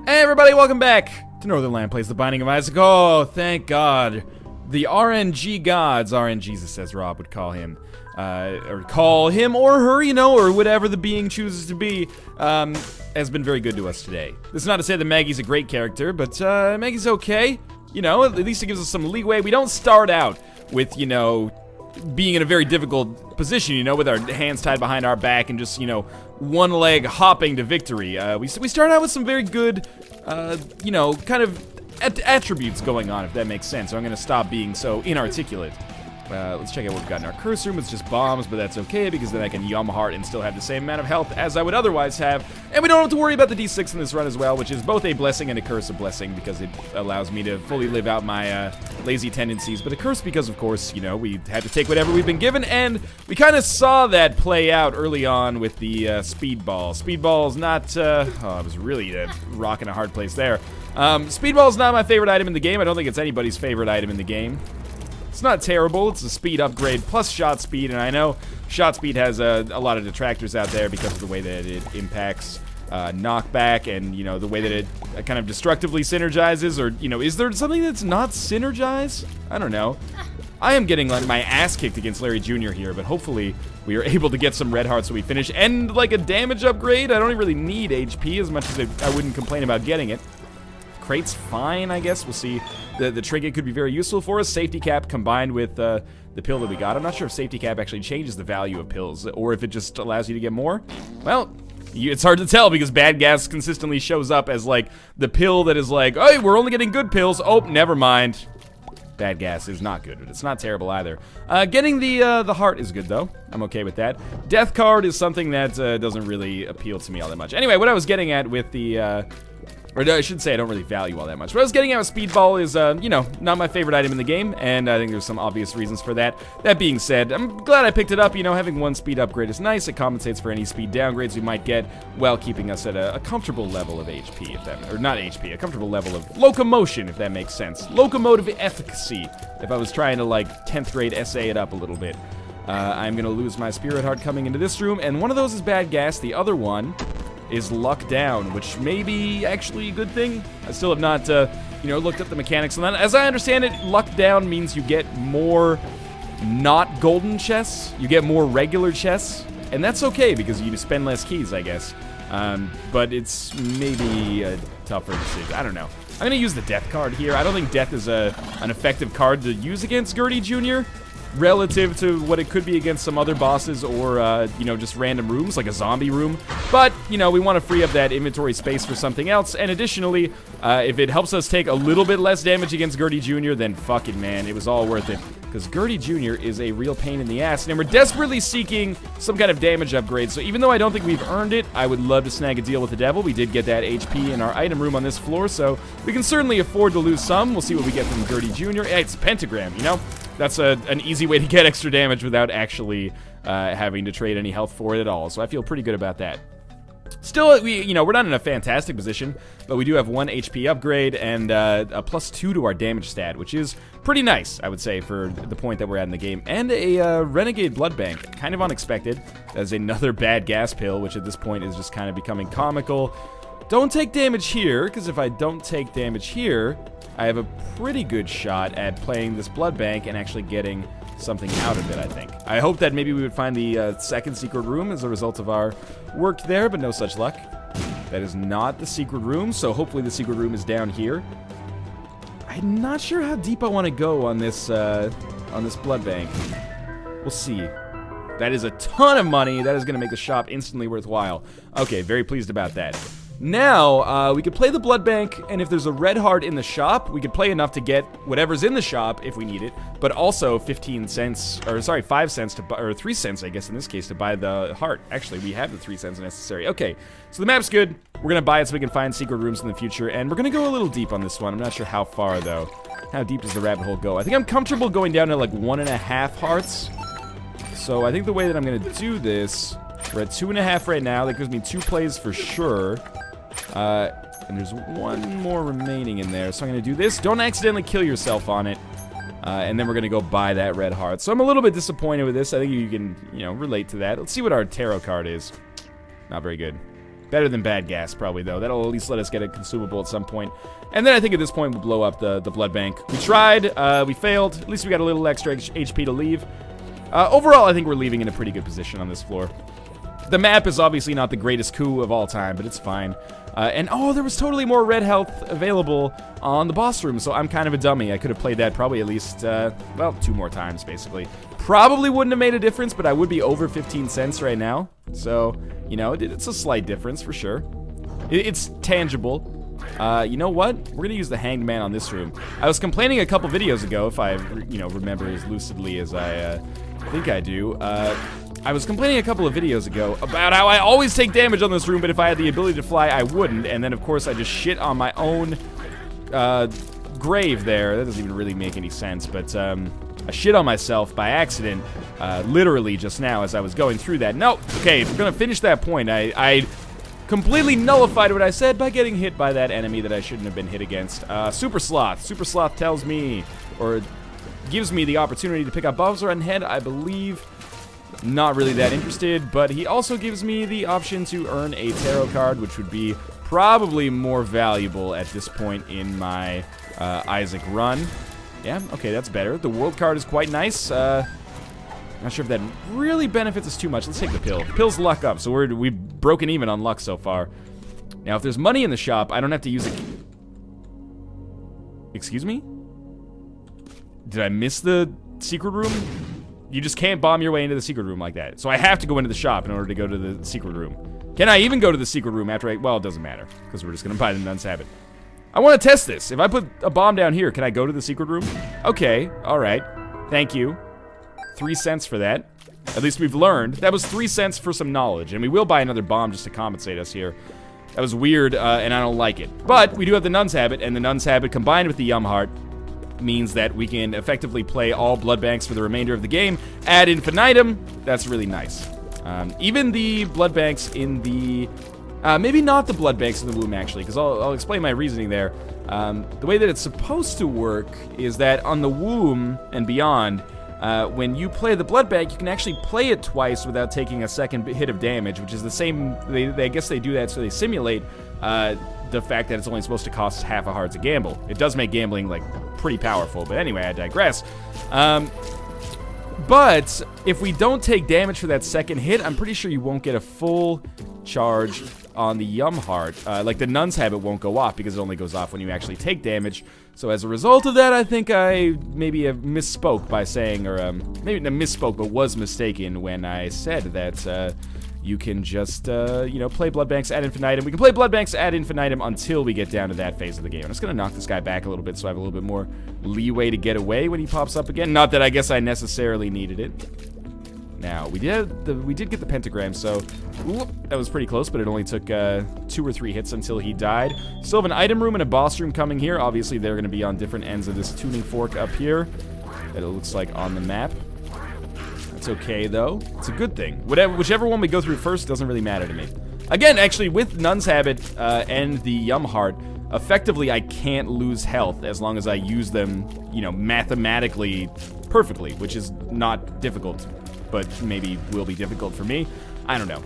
Hey everybody, welcome back to Northernlion Plays The Binding of Isaac. Oh, thank God. The RNG gods, RNGesus as Rob would call him, or call him or her, you know, or whatever the being chooses to be, has been very good to us today. This is not to say that Maggie's a great character, but Maggie's okay. You know, at least it gives us some leeway. We don't start out with, you know, being in a very difficult position, you know, with our hands tied behind our back and just, you know, one leg hopping to victory. We start out with some very good, you know, kind of attributes going on, if that makes sense. So I'm going to stop being so inarticulate. Let's check out what we've got in our curse room. It's just bombs, but that's okay, because then I can yum heart and still have the same amount of health as I would otherwise have. And we don't have to worry about the D6 in this run as well, which is both a blessing and a curse. A blessing because it allows me to fully live out my lazy tendencies, but a curse because, of course, you know, we had to take whatever we've been given, and we kind of saw that play out early on with the speedball. Speedball's not, oh, I was really rocking a hard place there. Speedball's not my favorite item in the game. I don't think it's anybody's favorite item in the game. It's not terrible. It's a speed upgrade plus shot speed, and I know shot speed has a lot of detractors out there because of the way that it impacts knockback and, you know, the way that it kind of destructively synergizes, or, you know, is there something that's not synergize? I don't know. I am getting like my ass kicked against Larry Jr. here, but hopefully we are able to get some red hearts so we finish. And like a damage upgrade, I don't even really need HP as much as I wouldn't complain about getting it. Crate's fine, I guess. We'll see. The trinket could be very useful for us. Safety cap combined with the pill that we got. I'm not sure if safety cap actually changes the value of pills, or if it just allows you to get more. Well, it's hard to tell because bad gas consistently shows up as like the pill that is like, hey, we're only getting good pills. Oh, never mind. Bad gas is not good, but it's not terrible either. Getting the heart is good though. I'm okay with that. Death card is something that doesn't really appeal to me all that much. Anyway, what I was getting at with the or I should say I don't really value all that much. What I was getting at with Speedball is, you know, not my favorite item in the game, and I think there's some obvious reasons for that. That being said, I'm glad I picked it up. You know, having one speed upgrade is nice. It compensates for any speed downgrades we might get while keeping us at a comfortable level of HP, if that, or not HP, a comfortable level of locomotion, if that makes sense. Locomotive efficacy, if I was trying to, like, 10th grade essay it up a little bit. I'm going to lose my Spirit Heart coming into this room, and one of those is bad gas. The other one is luck down, which may be actually a good thing. I still have not, you know, looked at the mechanics on that. As I understand it, luck down means you get more not golden chests. You get more regular chests, and that's okay because you spend less keys, I guess. But it's maybe a tougher decision. I don't know. I'm going to use the death card here. I don't think death is an effective card to use against Gertie Jr., relative to what it could be against some other bosses or, you know, just random rooms, like a zombie room. But, you know, we want to free up that inventory space for something else, and additionally, if it helps us take a little bit less damage against Gertie Jr., then fuck it, man, it was all worth it. Because Gertie Jr. is a real pain in the ass, and we're desperately seeking some kind of damage upgrade, so even though I don't think we've earned it, I would love to snag a deal with the devil. We did get that HP in our item room on this floor, so we can certainly afford to lose some. We'll see what we get from Gertie Jr. Hey, it's a pentagram, you know? That's an easy way to get extra damage without actually having to trade any health for it at all, so I feel pretty good about that. Still, you know, we're not in a fantastic position, but we do have one HP upgrade and a +2 to our damage stat, which is pretty nice, I would say, for the point that we're at in the game. And a Renegade Blood Bank, kind of unexpected. That's another bad gas pill, which at this point is just kind of becoming comical. Don't take damage here, because if I don't take damage here, I have a pretty good shot at playing this blood bank and actually getting something out of it, I think. I hope that maybe we would find the second secret room as a result of our work there, but no such luck. That is not the secret room, so hopefully the secret room is down here. I'm not sure how deep I want to go on this blood bank. We'll see. That is a ton of money. That is going to make the shop instantly worthwhile. Okay, very pleased about that. Now, we could play the blood bank, and if there's a red heart in the shop, we could play enough to get whatever's in the shop if we need it, but also 15 cents, or sorry, 5 cents to buy, or 3 cents, I guess, in this case, to buy the heart. Actually, we have the 3 cents necessary. Okay, so the map's good. We're gonna buy it so we can find secret rooms in the future, and we're gonna go a little deep on this one. I'm not sure how far, though. How deep does the rabbit hole go? I think I'm comfortable going down to, like, 1.5 hearts. So I think the way that I'm gonna do this, we're at 2.5 right now. That gives me 2 plays for sure. And there's one more remaining in there, so I'm going to do this. Don't accidentally kill yourself on it. And then we're going to go buy that red heart. So I'm a little bit disappointed with this. I think you can, you know, relate to that. Let's see what our tarot card is. Not very good. Better than bad gas, probably, though. That'll at least let us get a consumable at some point. And then I think at this point we'll blow up the blood bank. We tried, we failed. At least we got a little extra HP to leave. Overall, I think we're leaving in a pretty good position on this floor. The map is obviously not the greatest coup of all time, but it's fine. And oh, there was totally more red health available on the boss room, so I'm kind of a dummy. I could have played that probably at least, well, 2 more times, basically. Probably wouldn't have made a difference, but I would be over 15 cents right now. So, you know, it's a slight difference for sure. It's tangible. You know what? We're gonna use the Hanged Man on this room. I was complaining a couple videos ago, if I, you know, remember as lucidly as I think I do. I was complaining a couple of videos ago about how I always take damage on this room, but if I had the ability to fly, I wouldn't. And then, of course, I just shit on my own grave there. That doesn't even really make any sense, but I shit on myself by accident, literally just now as I was going through that. No, okay, if we're gonna finish that point, I completely nullified what I said by getting hit by that enemy that I shouldn't have been hit against. Super Sloth. Super Sloth tells me, or gives me the opportunity to pick up Bowser on head, I believe. Not really that interested, but he also gives me the option to earn a tarot card, which would be probably more valuable at this point in my Isaac run. Yeah, okay, that's better. The world card is quite nice. Not sure if that really benefits us too much. Let's take the pill. Pill's luck up, so we've broken even on luck so far. Now, if there's money in the shop, I don't have to use it. Excuse me? Did I miss the secret room? You just can't bomb your way into the secret room like that. So I have to go into the shop in order to go to the secret room. Can I even go to the secret room after I... Well, it doesn't matter, because we're just going to buy the Nun's Habit. I want to test this. If I put a bomb down here, can I go to the secret room? Okay, alright. Thank you. 3 cents for that. At least we've learned. That was 3 cents for some knowledge, and we will buy another bomb just to compensate us here. That was weird, and I don't like it. But we do have the Nun's Habit, and the Nun's Habit combined with the Yum Heart means that we can effectively play all blood banks for the remainder of the game ad infinitum. That's really nice. Even the blood banks in the... maybe not the blood banks in the womb, actually, because I'll explain my reasoning there. The way that it's supposed to work is that on the womb and beyond, when you play the blood bank, you can actually play it twice without taking a second hit of damage, which is the same... I guess they do that so they simulate the fact that it's only supposed to cost half a heart to gamble. It does make gambling, like, pretty powerful, but anyway, I digress. But if we don't take damage for that second hit, I'm pretty sure you won't get a full charge on the Yum Heart. Like, the Nun's Habit won't go off because it only goes off when you actually take damage. So as a result of that, I think I maybe have misspoke by saying, or maybe not misspoke, but was mistaken when I said that you can just, you know, play blood banks ad infinitum. We can play blood banks ad infinitum until we get down to that phase of the game. I'm just gonna knock this guy back a little bit so I have a little bit more leeway to get away when he pops up again. Not that I guess I necessarily needed it. Now, we did get the pentagram, so that was pretty close, but it only took 2 or 3 hits until he died. Still have an item room and a boss room coming here. Obviously, they're going to be on different ends of this tuning fork up here that it looks like on the map. That's okay, though. It's a good thing. Whichever one we go through first doesn't really matter to me. Again, actually, with Nun's Habit and the Yum Heart, effectively, I can't lose health as long as I use them, you know, mathematically perfectly, which is not difficult, but maybe will be difficult for me. I don't know.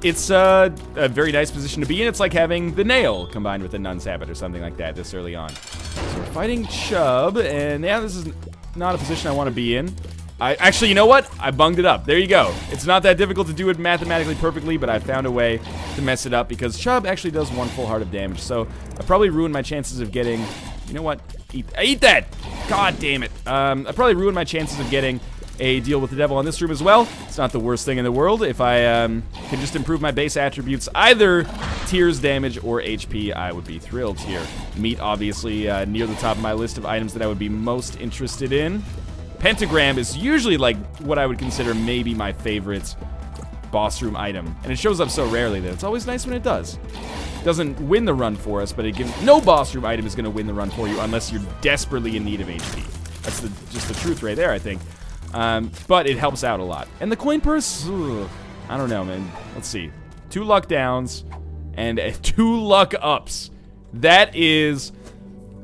It's a very nice position to be in. It's like having the nail combined with the Nun's Habit or something like that this early on. So we're fighting Chubb, and yeah, this is not a position I want to be in. Actually, you know what? I bunged it up. There you go. It's not that difficult to do it mathematically perfectly, but I found a way to mess it up because Chubb actually does 1 full heart of damage. So I probably ruined my chances of getting... You know what? Eat that! God damn it. I probably ruined my chances of getting a deal with the devil on this room as well. It's not the worst thing in the world. If I can just improve my base attributes, either tears damage or HP, I would be thrilled here. Meat, obviously, near the top of my list of items that I would be most interested in. Pentagram is usually like what I would consider maybe my favorite boss room item. And it shows up so rarely that it's always nice when it does. It doesn't win the run for us, but it gives... No boss room item is going to win the run for you unless you're desperately in need of HP. That's just the truth right there, I think. But it helps out a lot. And the coin purse, ugh, I don't know, man. Let's see. 2 luck downs and 2 luck ups. That is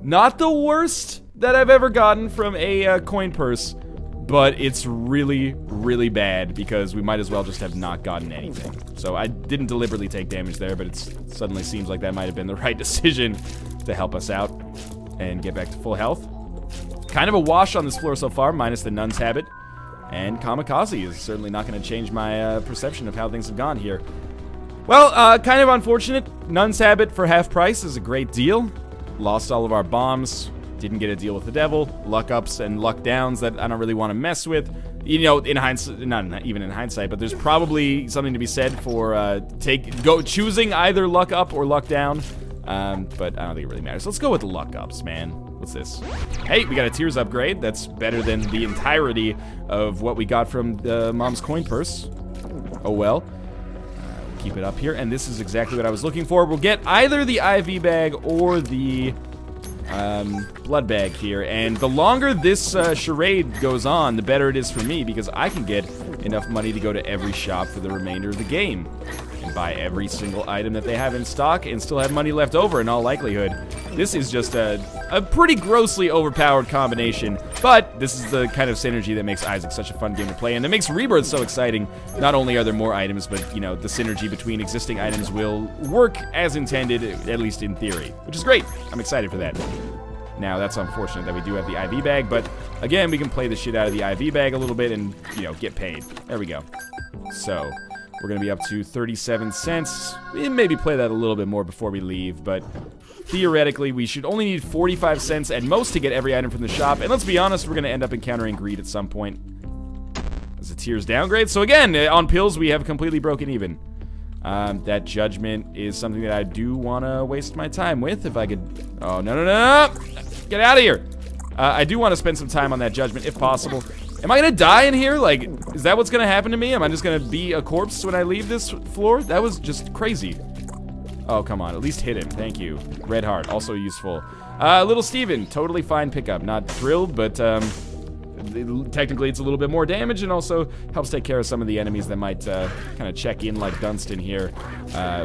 not the worst that I've ever gotten from a coin purse, but it's really, really bad because we might as well just have not gotten anything. So I didn't deliberately take damage there, but it suddenly seems like that might have been the right decision to help us out and get back to full health. Kind of a wash on this floor so far, minus the Nun's Habit. And Kamikaze is certainly not going to change my perception of how things have gone here. Well, kind of unfortunate. Nun's Habit for half price is a great deal. Lost all of our bombs. Didn't get a deal with the devil. Luck ups and luck downs that I don't really want to mess with. You know, in hindsight, not even in hindsight, but there's probably something to be said for choosing either luck up or luck down. But I don't think it really matters. Let's go with the luck ups, man. What's this? Hey, we got a Tears upgrade. That's better than the entirety of what we got from the Mom's Coin Purse. Oh well. Keep it up here, and this is exactly what I was looking for. We'll get either the IV bag or the blood bag here, and the longer this charade goes on, the better it is for me, because I can get enough money to go to every shop for the remainder of the game and buy every single item that they have in stock and still have money left over in all likelihood. This is just a pretty grossly overpowered combination, but this is the kind of synergy that makes Isaac such a fun game to play, and it makes Rebirth so exciting. Not only are there more items, but, you know, the synergy between existing items will work as intended, at least in theory, which is great. I'm excited for that. Now, that's unfortunate that we do have the IV bag, but again, we can play the shit out of the IV bag a little bit and, you know, get paid. There we go. So, we're going to be up to 37 cents. We maybe play that a little bit more before we leave, but theoretically, we should only need 45 cents at most to get every item from the shop. And let's be honest, we're going to end up encountering greed at some point. As a Tears downgrade. So again, on pills, we have completely broken even. That judgment is something that I do want to waste my time with. If I could... Oh, no, no, no, no! Get out of here! I do want to spend some time on that judgment, if possible. Am I going to die in here? Like, is that what's going to happen to me? Am I just going to be a corpse when I leave this floor? That was just crazy. Oh, come on. At least hit him. Thank you. Red heart, also useful. Little Steven, totally fine pickup. Not thrilled, but technically it's a little bit more damage and also helps take care of some of the enemies that might kind of check in like Dunstan here.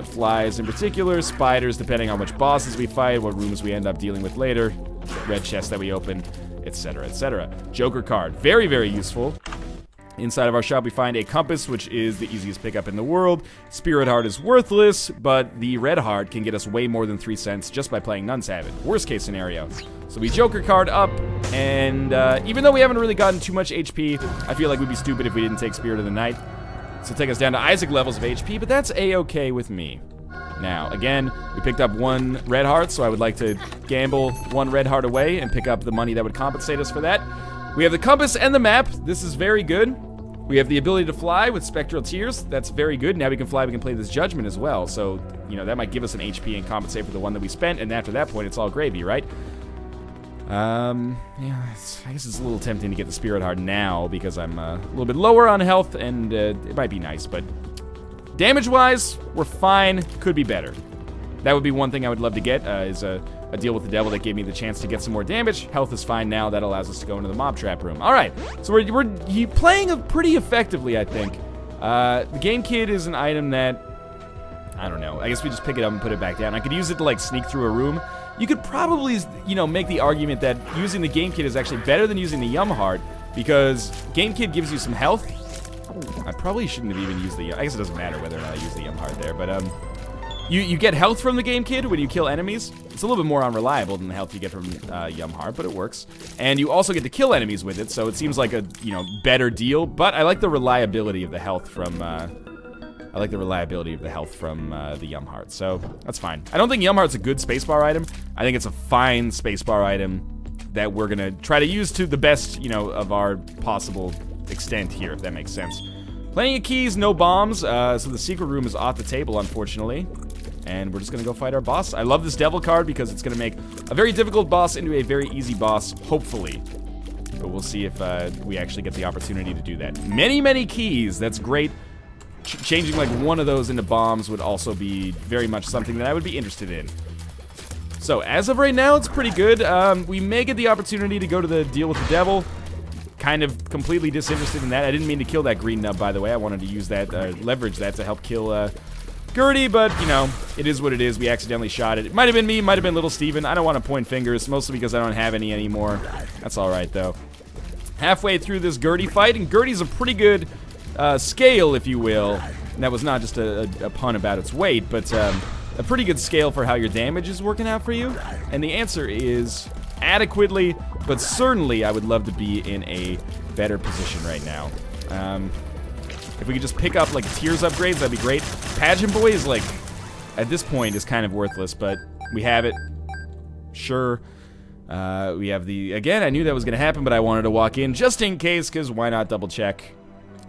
Flies in particular, spiders depending on which bosses we fight, what rooms we end up dealing with later, red chests that we open, etc., etc. Joker card, very, very useful. Inside of our shop, we find a compass, which is the easiest pickup in the world. Spirit Heart is worthless, but the Red Heart can get us way more than 3 cents just by playing Nun's Habit. Worst case scenario. So we Joker card up, and even though we haven't really gotten too much HP, I feel like we'd be stupid if we didn't take Spirit of the Night. So take us down to Isaac levels of HP, but that's A-okay with me. Now, again, we picked up 1 Red Heart, so I would like to gamble 1 Red Heart away and pick up the money that would compensate us for that. We have the compass and the map. This is very good. We have the ability to fly with Spectral Tears. That's very good. Now we can fly, we can play this Judgment as well. So, you know, that might give us an HP and compensate for the one that we spent, and after that point, it's all gravy, right? Yeah, I guess it's a little tempting to get the Spirit Heart now because I'm a little bit lower on health, and it might be nice, but damage-wise, we're fine. Could be better. That would be one thing I would love to get, is a deal with the devil that gave me the chance to get some more damage. Health is fine now. That allows us to go into the mob trap room. All right, so we're playing pretty effectively, I think. The Game Kit is an item that, I don't know. I guess we just pick it up and put it back down. I could use it to, like, sneak through a room. You could probably, you know, make the argument that using the Game Kit is actually better than using the Yum Heart because Game Kit gives you some health. I probably shouldn't have even used the... I guess it doesn't matter whether or not I use the Yum Heart there, but, You get health from the Game Kit when you kill enemies. It's a little bit more unreliable than the health you get from Yum Heart, but it works. And you also get to kill enemies with it, so it seems like a, you know, better deal. But I like the reliability of the health from the Yum Heart, so that's fine. I don't think Yum Heart's a good spacebar item. I think it's a fine spacebar item that we're gonna try to use to the best, you know, of our possible extent here, if that makes sense. Plenty of keys, no bombs, so the secret room is off the table, unfortunately. And we're just gonna go fight our boss. I love this devil card because it's gonna make a very difficult boss into a very easy boss, hopefully. But we'll see if we actually get the opportunity to do that. Many, many keys, that's great. Changing like one of those into bombs would also be very much something that I would be interested in. So, as of right now, it's pretty good. We may get the opportunity to go to the deal with the devil. Kind of completely disinterested in that. I didn't mean to kill that green nub, by the way. I wanted to use that, leverage that to help kill, Gertie, but, you know, it is what it is. We accidentally shot it. It might have been me, might have been Little Steven. I don't want to point fingers, mostly because I don't have any anymore. That's alright, though. halfway through this Gertie fight, and Gertie's a pretty good scale, if you will. And that was not just a pun about its weight, but a pretty good scale for how your damage is working out for you. And the answer is adequately, but certainly I would love to be in a better position right now. If we could just pick up like tiers upgrades, that'd be great. Pageant Boy is like, at this point, is kind of worthless, but we have it. Sure. We have the, again, I knew that was going to happen, but I wanted to walk in just in case, because why not double check?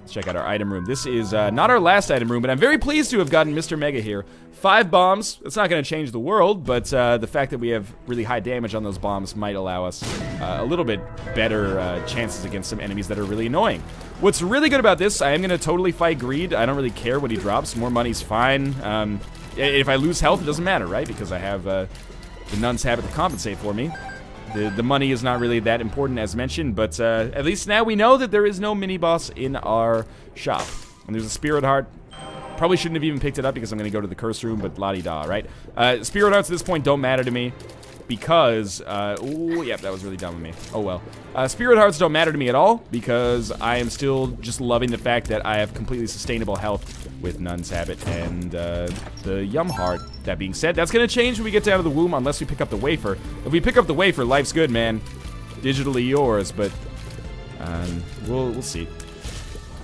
Let's check out our item room. This is not our last item room, but I'm very pleased to have gotten Mr. Mega here. 5 bombs. It's not going to change the world, but the fact that we have really high damage on those bombs might allow us a little bit better chances against some enemies that are really annoying. What's really good about this, I am going to totally fight Greed. I don't really care what he drops. More money's fine. If I lose health, it doesn't matter, right? Because I have the Nun's Habit to compensate for me. The money is not really that important, as mentioned, but at least now we know that there is no mini-boss in our shop. And there's a Spirit Heart. Probably shouldn't have even picked it up because I'm going to go to the Curse Room, but la-di-da, right? Spirit Hearts at this point don't matter to me because... oh, yeah, that was really dumb of me. Oh, well. Spirit Hearts don't matter to me at all because I am still just loving the fact that I have completely sustainable health with Nun's Habit and the Yum Heart. That being said, that's going to change when we get down to the womb unless we pick up the wafer. If we pick up the wafer, life's good, man. Digitally yours, but we'll see.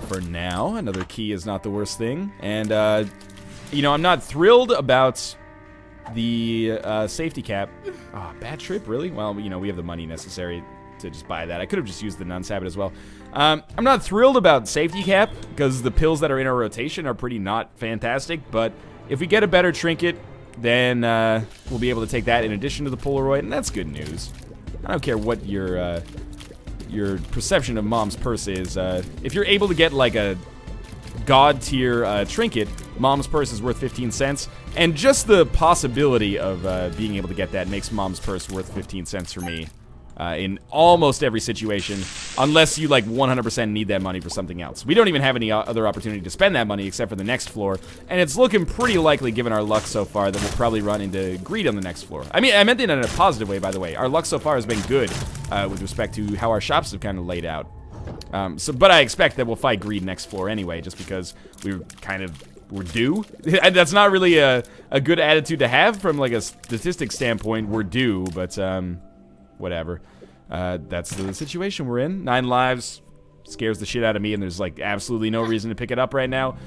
For now, another key is not the worst thing. And, you know, I'm not thrilled about the safety cap. Oh, bad trip, really? Well, you know, we have the money necessary to just buy that. I could have just used the Nun's Habit as well. I'm not thrilled about safety cap because the pills that are in our rotation are pretty not fantastic, but if we get a better trinket, then we'll be able to take that in addition to the Polaroid, and that's good news. I don't care what your perception of Mom's Purse is. If you're able to get like a god tier trinket, Mom's Purse is worth 15 cents, and just the possibility of being able to get that makes Mom's Purse worth 15 cents for me. In almost every situation, unless you like 100% need that money for something else. We don't even have any other opportunity to spend that money except for the next floor, and it's looking pretty likely, given our luck so far, that we'll probably run into Greed on the next floor. I mean, I meant it in a positive way, by the way. Our luck so far has been good with respect to how our shops have kind of laid out. But I expect that we'll fight Greed next floor anyway, just because we're due. That's not really a good attitude to have from like a statistics standpoint. We're due, but whatever. That's the situation we're in. 9 lives scares the shit out of me, and there's like absolutely no reason to pick it up right now.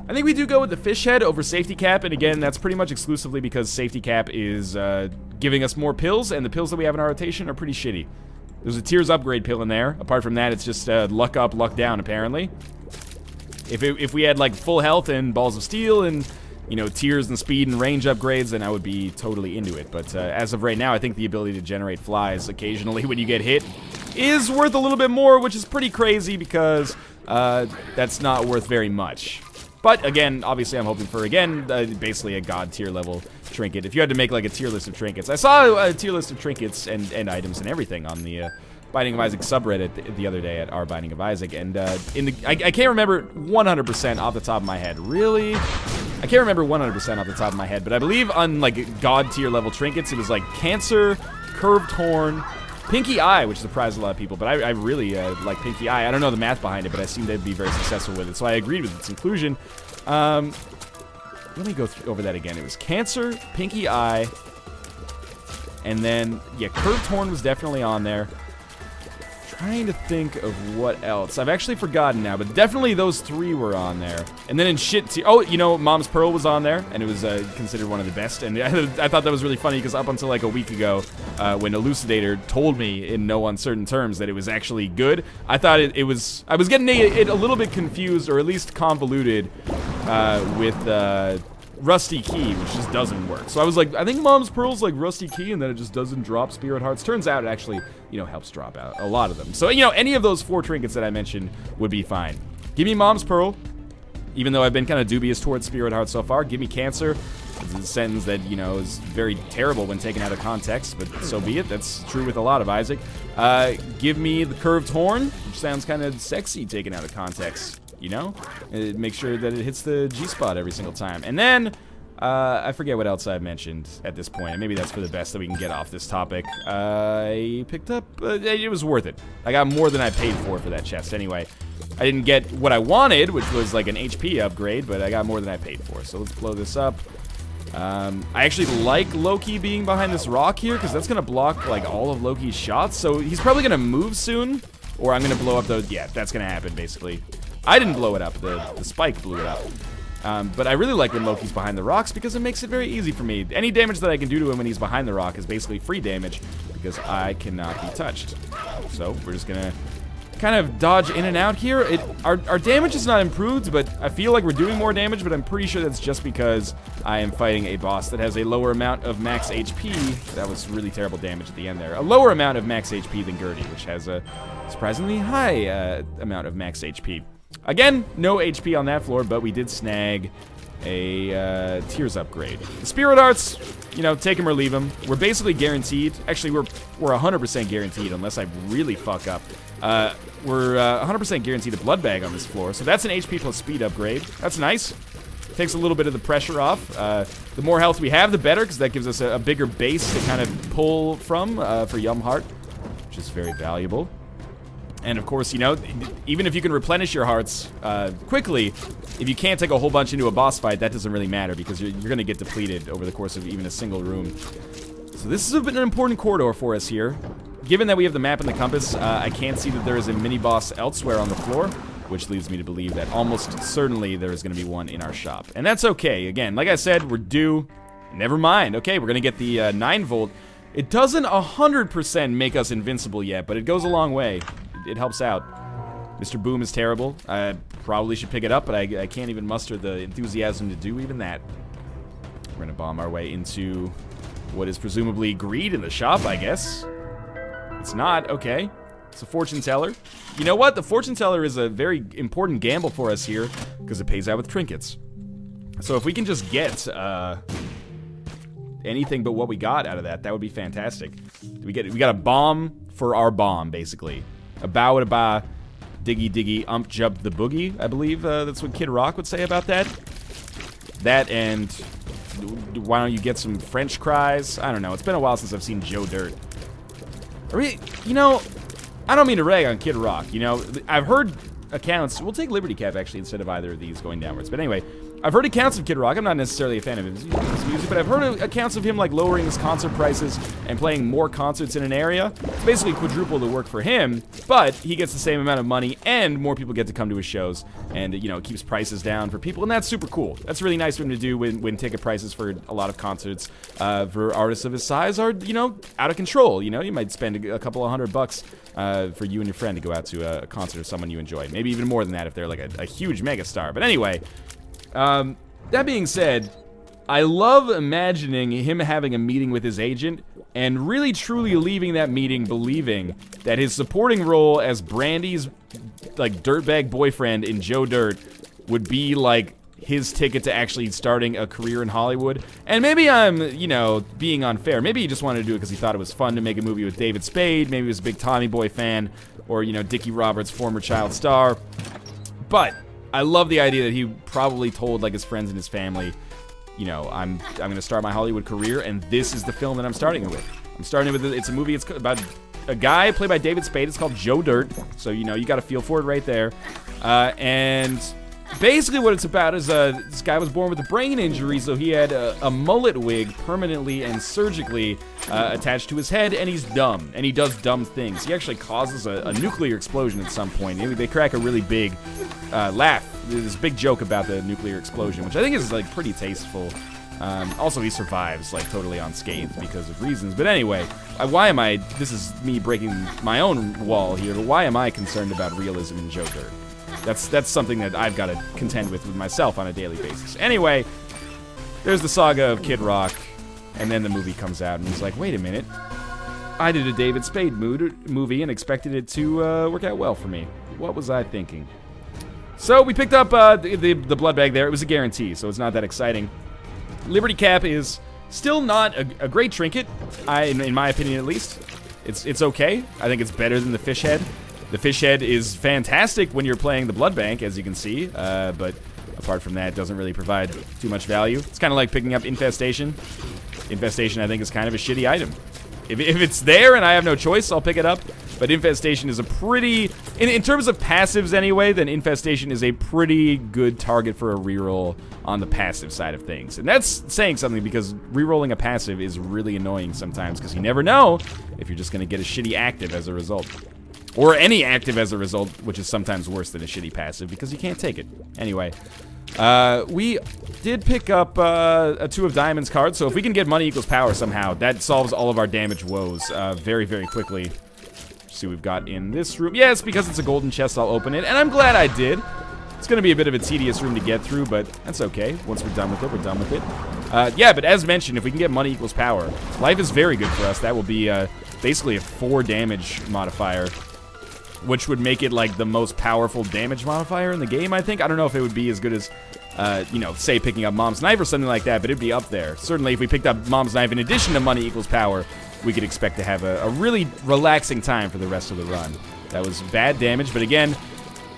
I think we do go with the fish head over safety cap, and again, that's pretty much exclusively because safety cap is giving us more pills, and the pills that we have in our rotation are pretty shitty. There's a tiers upgrade pill in there. Apart from that, it's just luck up, luck down, apparently. If we had like full health and balls of steel and, you know, tiers and speed and range upgrades, then I would be totally into it. But as of right now, I think the ability to generate flies occasionally when you get hit is worth a little bit more, which is pretty crazy because that's not worth very much. But again, obviously I'm hoping for, again, basically a god tier level trinket. If you had to make like a tier list of trinkets. I saw a tier list of trinkets and items and everything on the Binding of Isaac subreddit the other day at our Binding of Isaac, and I can't remember 100% off the top of my head. Really? I can't remember 100% off the top of my head, but I believe on like god tier level trinkets, it was like Cancer, Curved Horn, Pinky Eye, which surprised a lot of people, but I really like Pinky Eye. I don't know the math behind it, but I seem to be very successful with it, so I agreed with its inclusion. Let me go over that again. It was Cancer, Pinky Eye, and then, yeah, Curved Horn was definitely on there. Trying to think of what else. I've actually forgotten now, but definitely those 3 were on there. And then in shit tier, oh, you know, Mom's Pearl was on there, and it was considered one of the best. And I thought that was really funny because up until like a week ago, when Elucidator told me in no uncertain terms that it was actually good, I thought it was. I was getting it a little bit confused, or at least convoluted, with Rusty Key, which just doesn't work. So I was like, I think Mom's Pearl's like Rusty Key, and then it just doesn't drop Spirit Hearts. Turns out it actually, you know, helps drop out a lot of them. So, you know, any of those 4 trinkets that I mentioned would be fine. Give me Mom's Pearl, even though I've been kind of dubious towards Spirit Hearts so far. Give me Cancer. It's a sentence that, you know, is very terrible when taken out of context, but so be it. That's true with a lot of Isaac. Give me the Curved Horn, which sounds kind of sexy taken out of context. You know, make sure that it hits the G-spot every single time. And then, I forget what else I mentioned at this point. Maybe that's for the best that we can get off this topic. I picked up... it was worth it. I got more than I paid for that chest anyway. I didn't get what I wanted, which was like an HP upgrade, but I got more than I paid for. So let's blow this up. I actually like Loki being behind this rock here, because that's going to block like all of Loki's shots. So he's probably going to move soon, or I'm going to blow up those... Yeah, that's going to happen, basically. I didn't blow it up. The spike blew it up. But I really like when Loki's behind the rocks because it makes it very easy for me. Any damage that I can do to him when he's behind the rock is basically free damage because I cannot be touched. So we're just gonna kind of dodge in and out here. Our damage is not improved, but I feel like we're doing more damage, but I'm pretty sure that's just because I am fighting a boss that has a lower amount of max HP. That was really terrible damage at the end there. A lower amount of max HP than Gertie, which has a surprisingly high amount of max HP. Again, no HP on that floor, but we did snag a Tears upgrade. The Spirit Arts, you know, take them or leave them. We're basically guaranteed. Actually, we're 100% guaranteed unless I really fuck up. We're 100% guaranteed a Blood Bag on this floor, so that's an HP plus speed upgrade. That's nice. Takes a little bit of the pressure off. The more health we have, the better, because that gives us a bigger base to kind of pull from for Yum Heart, which is very valuable. And of course, you know, even if you can replenish your hearts quickly, if you can't take a whole bunch into a boss fight, that doesn't really matter because you're going to get depleted over the course of even a single room. So this has been an important corridor for us here. Given that we have the map and the compass, I can't see that there is a mini-boss elsewhere on the floor, which leads me to believe that almost certainly there is going to be one in our shop. And that's okay. Again, like I said, we're due. Never mind. Okay, we're going to get the 9-volt. It doesn't 100% make us invincible yet, but it goes a long way. It helps out. Mr. Boom is terrible. I probably should pick it up, but I can't even muster the enthusiasm to do even that. We're going to bomb our way into what is presumably greed in the shop, I guess. It's not. Okay. It's a fortune teller. You know what? The fortune teller is a very important gamble for us here because it pays out with trinkets. So if we can just get anything but what we got out of that, that would be fantastic. We got a bomb for our bomb, basically. A bow and a ba, diggy diggy, jump the boogie, I believe that's what Kid Rock would say about that. That and why don't you get some French cries? I don't know. It's been a while since I've seen Joe Dirt. You know, I don't mean to rag on Kid Rock. You know, I've heard accounts. We'll take Liberty Cap actually instead of either of these going downwards. But anyway, I've heard accounts of Kid Rock. I'm not necessarily a fan of his music, but I've heard accounts of him like lowering his concert prices and playing more concerts in an area. It's basically quadruple the work for him, but he gets the same amount of money and more people get to come to his shows, and you know, it keeps prices down for people, and that's super cool. That's really nice for him to do when ticket prices for a lot of concerts for artists of his size are, you know, out of control. You know, you might spend a couple of $100 for you and your friend to go out to a concert of someone you enjoy. Maybe even more than that if they're like a huge megastar. But anyway, that being said, I love imagining him having a meeting with his agent and really truly leaving that meeting believing that his supporting role as Brandy's like dirtbag boyfriend in Joe Dirt would be like his ticket to actually starting a career in Hollywood. And maybe I'm, you know, being unfair. Maybe he just wanted to do it because he thought it was fun to make a movie with David Spade. Maybe he was a big Tommy Boy fan, or, you know, Dickie Roberts' former child star. But I love the idea that he probably told like his friends and his family, you know, I'm going to start my Hollywood career, and this is the film that I'm starting it with. I'm starting it with, it's a movie, it's about a guy played by David Spade. It's called Joe Dirt, so you know, you got to feel for it right there. And basically what it's about is this guy was born with a brain injury, so he had a mullet wig permanently and surgically attached to his head, and he's dumb, and he does dumb things. He actually causes a nuclear explosion at some point. They crack a really big laugh. There's a big joke about the nuclear explosion, which I think is like pretty tasteful. Also, he survives like totally unscathed because of reasons. But anyway, this is me breaking my own wall here, but why am I concerned about realism in Joe Dirt? That's something that I've got to contend with myself on a daily basis. Anyway, there's the saga of Kid Rock, and then the movie comes out, and he's like, wait a minute. I did a David Spade movie and expected it to work out well for me. What was I thinking? So we picked up the blood bag there. It was a guarantee, so it's not that exciting. Liberty Cap is still not a great trinket, in my opinion at least. It's okay. I think it's better than the fish head. The fish head is fantastic when you're playing the blood bank, as you can see, but Apart from that, it doesn't really provide too much value. It's kind of like picking up Infestation. Infestation, I think, is kind of a shitty item. If it's there and I have no choice, I'll pick it up. But Infestation is a pretty... In terms of passives anyway, then Infestation is a pretty good target for a reroll on the passive side of things. And that's saying something because rerolling a passive is really annoying sometimes because you never know if you're just going to get a shitty active as a result. Or any active as a result, which is sometimes worse than a shitty passive because you can't take it. Anyway, we did pick up a 2 of Diamonds card, so if we can get money equals power somehow, that solves all of our damage woes very, very quickly. See what we've got in this room. Yes, because it's a golden chest, I'll open it, and I'm glad I did. It's going to be a bit of a tedious room to get through, but that's okay. Once we're done with it, we're done with it. Yeah, but as mentioned, if we can get money equals power, life is very good for us. That will be basically a 4 damage modifier, which would make it like the most powerful damage modifier in the game, I think. I don't know if it would be as good as, you know, say picking up Mom's Knife or something like that, but it'd be up there. Certainly, if we picked up Mom's Knife in addition to money equals power, we could expect to have a really relaxing time for the rest of the run. That was bad damage, but again,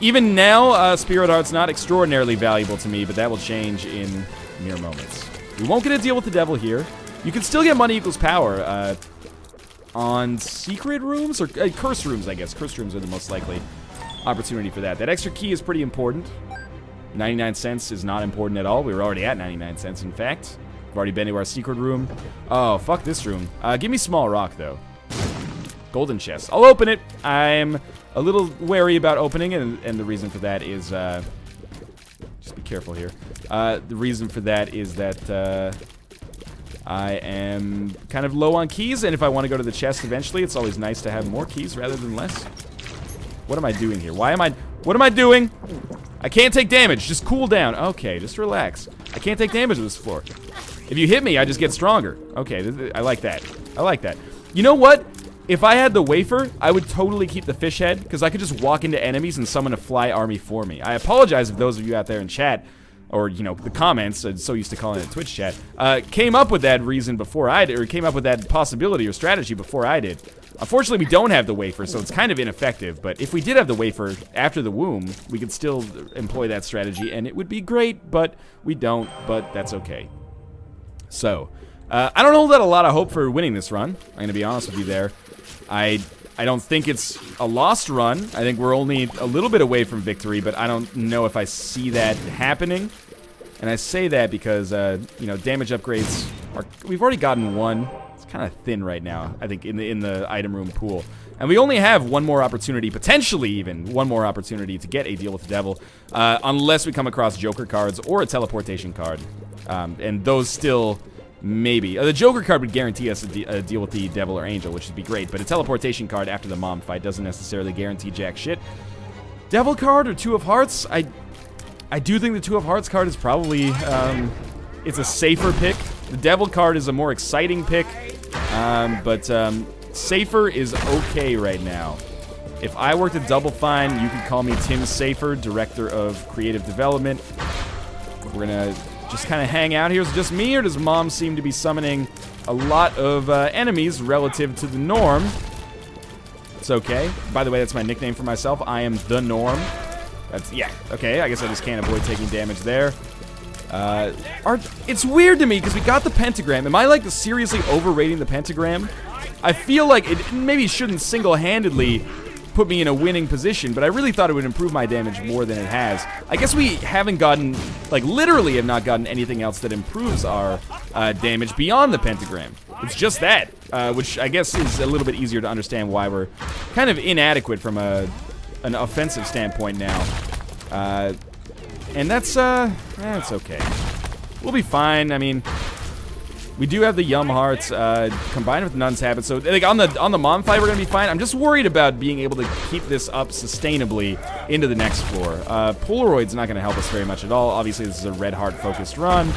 even now, Spirit Heart's not extraordinarily valuable to me, but that will change in mere moments. We won't get a deal with the devil here. You can still get money equals power on secret rooms, or curse rooms, I guess. Curse rooms are the most likely opportunity for that. That extra key is pretty important. 99 cents is not important at all. We were already at 99 cents, in fact. We've already been to our secret room. Oh, fuck this room. Give me small rock, though. Golden chest. I'll open it. I'm a little wary about opening, and the reason for that is... just be careful here. The reason for that is that I am kind of low on keys, and if I want to go to the chest eventually, it's always nice to have more keys rather than less. What am I doing here? What am I doing? I can't take damage. Just cool down. Okay, just relax. I can't take damage on this floor. If you hit me, I just get stronger. Okay, I like that. I like that. You know what? If I had the wafer, I would totally keep the fish head, because I could just walk into enemies and summon a fly army for me. I apologize if those of you out there in chat, or, you know, the comments, I'm so used to calling it Twitch chat, came up with that reason before I did, or came up with that possibility or strategy before I did. Unfortunately, we don't have the wafer, so it's kind of ineffective, but if we did have the wafer after the womb, we could still employ that strategy, and it would be great, but we don't, but that's okay. So, I don't hold out a lot of hope for winning this run. I'm going to be honest with you there. I don't think it's a lost run. I think we're only a little bit away from victory, but I don't know if I see that happening. And I say that because, you know, damage upgrades are... We've already gotten one. It's kind of thin right now, I think, in the item room pool. And we only have one more opportunity, potentially even one more opportunity to get a deal with the devil, unless we come across Joker cards or a teleportation card. And those still... Maybe. The Joker card would guarantee us a deal with the Devil or Angel, which would be great, but a teleportation card after the Mom fight doesn't necessarily guarantee jack shit. Devil card or 2 of Hearts? I do think the 2 of Hearts card is probably, it's a safer pick. The Devil card is a more exciting pick, but safer is okay right now. If I were to Double Fine, you could call me Tim Safer, Director of Creative Development. We're gonna... just kind of hang out here. Is it just me, or does Mom seem to be summoning a lot of enemies relative to the norm? It's okay. By the way, that's my nickname for myself. I am the norm. That's, yeah, okay. I guess I just can't avoid taking damage there. It's weird to me, because we got the pentagram. Am I, like, seriously overrating the pentagram? I feel like it maybe shouldn't single-handedly put me in a winning position, but I really thought it would improve my damage more than it has. I guess we haven't gotten, like, literally have not gotten anything else that improves our damage beyond the pentagram. It's just that, which I guess is a little bit easier to understand why we're kind of inadequate from an offensive standpoint now. And that's okay. We'll be fine. I mean, we do have the Yum Hearts combined with Nun's Habit, so like on the Mom fight we're gonna be fine. I'm just worried about being able to keep this up sustainably into the next floor. Polaroid's not gonna help us very much at all. Obviously, this is a Red Heart focused run.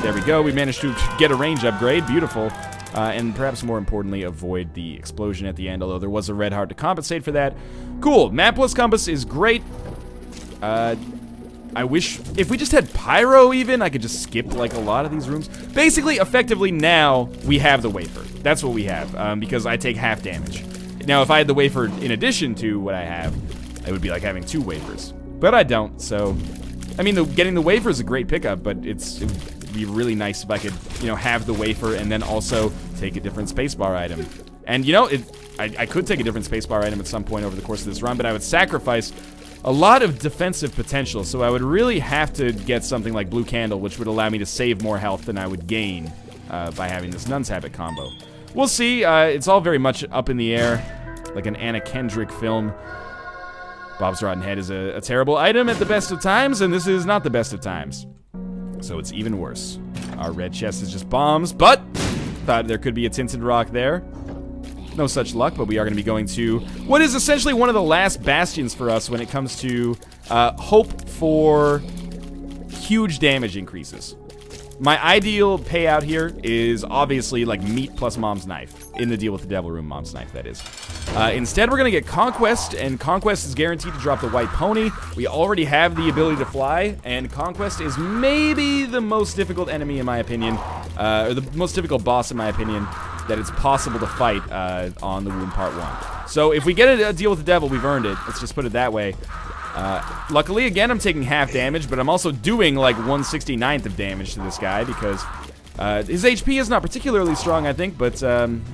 There we go. We managed to get a range upgrade. Beautiful. And perhaps more importantly, avoid the explosion at the end, although there was a Red Heart to compensate for that. Cool. Mapless Compass is great. I wish, if we just had Pyro even, I could just skip, like, a lot of these rooms. Basically, effectively, now, we have the wafer. That's what we have, because I take half damage. Now, if I had the wafer in addition to what I have, it would be like having 2 wafers. But I don't, so I mean, getting the wafer is a great pickup, but it would be really nice if I could, have the wafer and then also take a different spacebar item. And, I could take a different spacebar item at some point over the course of this run, but I would sacrifice a lot of defensive potential, so I would really have to get something like Blue Candle, which would allow me to save more health than I would gain by having this Nun's Habit combo. We'll see. It's all very much up in the air, like an Anna Kendrick film. Bob's Rotten Head is a terrible item at the best of times, and this is not the best of times. So it's even worse. Our red chest is just bombs, but thought there could be a Tinted Rock there. No such luck, but we are going to be going to what is essentially one of the last bastions for us when it comes to hope for huge damage increases. My ideal payout here is obviously like meat plus Mom's Knife. In the Deal with the Devil room, Mom's Knife, that is. Instead, we're going to get Conquest, and Conquest is guaranteed to drop the White Pony. We already have the ability to fly, and Conquest is maybe the most difficult enemy in my opinion, or the most difficult boss in my opinion, that it's possible to fight on the Womb Part 1. So if we get a Deal with the Devil, we've earned it. Let's just put it that way. Luckily, again, I'm taking half damage, but I'm also doing like 1/69th of damage to this guy because his HP is not particularly strong, I think, but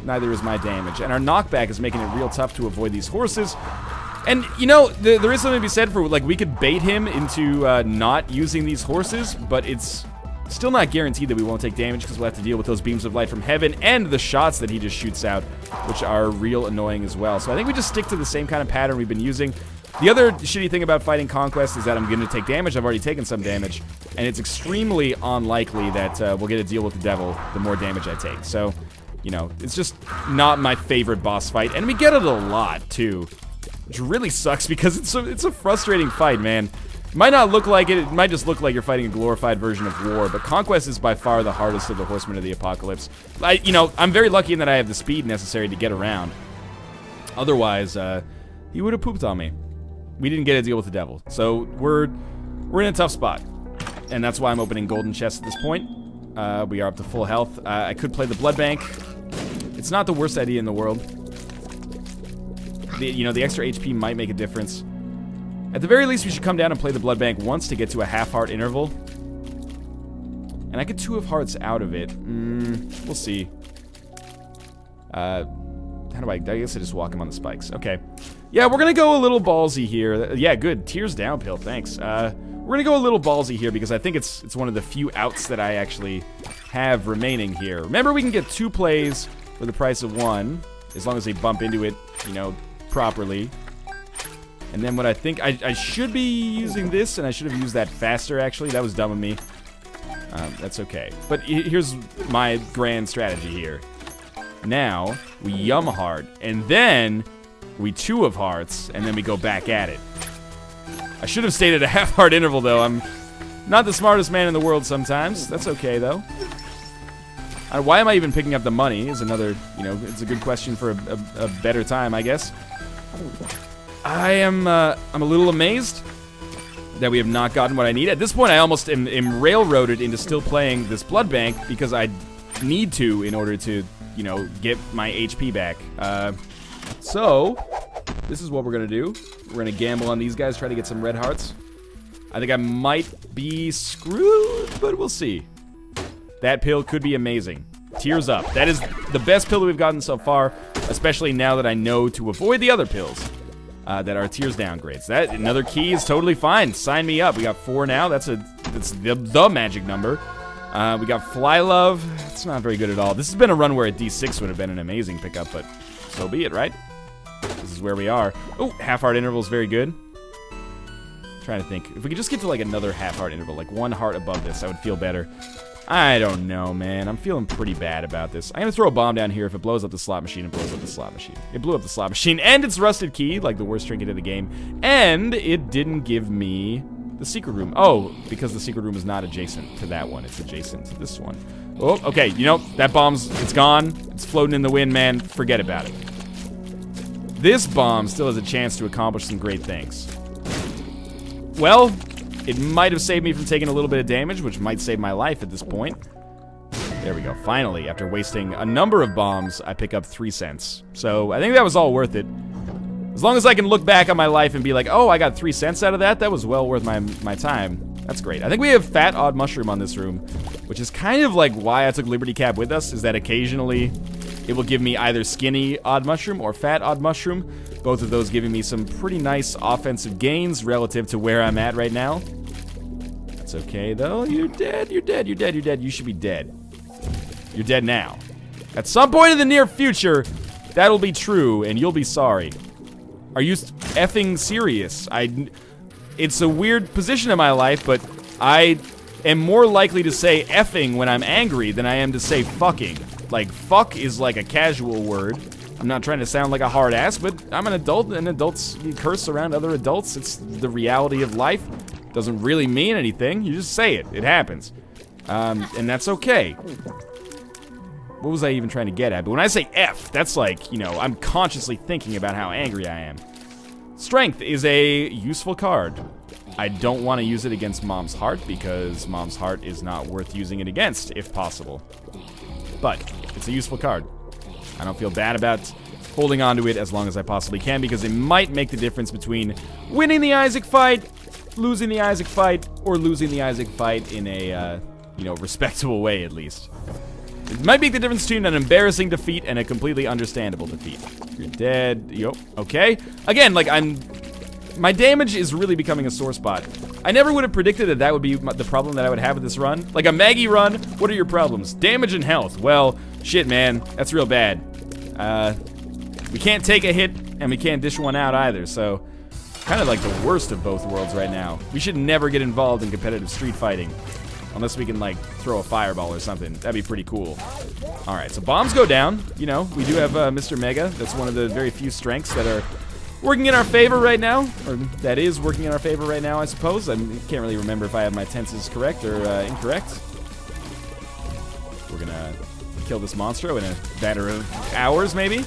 neither is my damage. And our knockback is making it real tough to avoid these horses. And, there is something to be said for, like, we could bait him into not using these horses, but it's still not guaranteed that we won't take damage because we'll have to deal with those beams of light from heaven and the shots that he just shoots out, which are real annoying as well. So I think we just stick to the same kind of pattern we've been using. The other shitty thing about fighting Conquest is that I'm going to take damage. I've already taken some damage, and it's extremely unlikely that we'll get a Deal with the Devil the more damage I take. So, it's just not my favorite boss fight, and we get it a lot, too, which really sucks because it's a frustrating fight, man. It might not look like it. It might just look like you're fighting a glorified version of war, but Conquest is by far the hardest of the Horsemen of the Apocalypse. I'm very lucky in that I have the speed necessary to get around. Otherwise, he would have pooped on me. We didn't get a Deal with the Devil, so we're in a tough spot, and that's why I'm opening golden chests at this point. We are up to full health. I could play the Blood Bank. It's not the worst idea in the world. The extra HP might make a difference. At the very least, we should come down and play the Blood Bank once to get to a half-heart interval. And I get 2 of hearts out of it. We'll see. How do I guess I just walk him on the spikes. Okay. Yeah, we're going to go a little ballsy here. Yeah, good. Tears down, Pill. Thanks. We're going to go a little ballsy here because I think it's one of the few outs that I actually have remaining here. Remember, we can get 2 plays for the price of 1, as long as they bump into it, properly. And then what I think, I should be using this, and I should have used that faster, actually. That was dumb of me. That's okay. But here's my grand strategy here. Now, we Yum hard, and then we 2 of hearts, and then we go back at it. I should have stayed at a half-heart interval, though. I'm not the smartest man in the world sometimes. That's okay, though. Why am I even picking up the money is another, it's a good question for a better time, I guess. I'm a little amazed that we have not gotten what I need. At this point, I almost am railroaded into still playing this Blood Bank because I need to in order to, get my HP back. So, this is what we're going to do. We're going to gamble on these guys, try to get some red hearts. I think I might be screwed, but we'll see. That pill could be amazing. Tears up. That is the best pill that we've gotten so far, especially now that I know to avoid the other pills that are tears downgrades. That another key is totally fine. Sign me up. We got 4 now. That's the magic number. We got Fly Love. It's not very good at all. This has been a run where a D6 would have been an amazing pickup, but so be it, right? This is where we are. Oh, half-heart interval is very good. Trying to think. If we could just get to like another half-heart interval, like 1 heart above this, I would feel better. I don't know, man. I'm feeling pretty bad about this. I'm going to throw a bomb down here. If it blows up the slot machine, it blows up the slot machine. It blew up the slot machine, and it's rusted key, like the worst trinket in the game. And it didn't give me the secret room. Oh, because the secret room is not adjacent to that one. It's adjacent to this one. Oh, okay. That bomb's, it's gone. It's floating in the wind, man. Forget about it. This bomb still has a chance to accomplish some great things. Well, it might have saved me from taking a little bit of damage, which might save my life at this point. There we go. Finally, after wasting a number of bombs, I pick up 3 cents. So I think that was all worth it. As long as I can look back on my life and be like, oh, I got 3 cents out of that, that was well worth my time. That's great. I think we have Fat Odd Mushroom on this room, which is kind of like why I took Liberty Cap with us, is that occasionally it will give me either Skinny Odd Mushroom or Fat Odd Mushroom. Both of those giving me some pretty nice offensive gains relative to where I'm at right now. That's okay, though. You're dead, you're dead, you're dead, you're dead. You should be dead. You're dead now. At some point in the near future, that'll be true, and you'll be sorry. Are you effing serious? It's a weird position in my life, but I am more likely to say effing when I'm angry than I am to say fucking. Like, fuck is like a casual word. I'm not trying to sound like a hard ass, but I'm an adult, and adults curse around other adults. It's the reality of life. Doesn't really mean anything. You just say it. It happens. And that's okay. What was I even trying to get at? But when I say F, that's like, you know, I'm consciously thinking about how angry I am. Strength is a useful card. I don't want to use it against Mom's Heart because Mom's Heart is not worth using it against, if possible. But it's a useful card. I don't feel bad about holding on to it as long as I possibly can because it might make the difference between winning the Isaac fight, losing the Isaac fight, or losing the Isaac fight in a, you know, respectable way at least. It might make the difference between an embarrassing defeat and a completely understandable defeat. You're dead. Yup. Okay. Again, like, my damage is really becoming a sore spot. I never would have predicted that that would be the problem that I would have with this run. Like a Maggie run, what are your problems? Damage and health. Well, shit, man. That's real bad. We can't take a hit, and we can't dish one out either, so kind of like the worst of both worlds right now. We should never get involved in competitive street fighting. Unless we can, like, throw a fireball or something. That'd be pretty cool. Alright, so bombs go down. You know, we do have Mr. Mega. That's one of the very few strengths that are working in our favor right now. Or that is working in our favor right now, I suppose. I can't really remember if I have my tenses correct or incorrect. We're gonna kill this monstro in a matter of hours, maybe.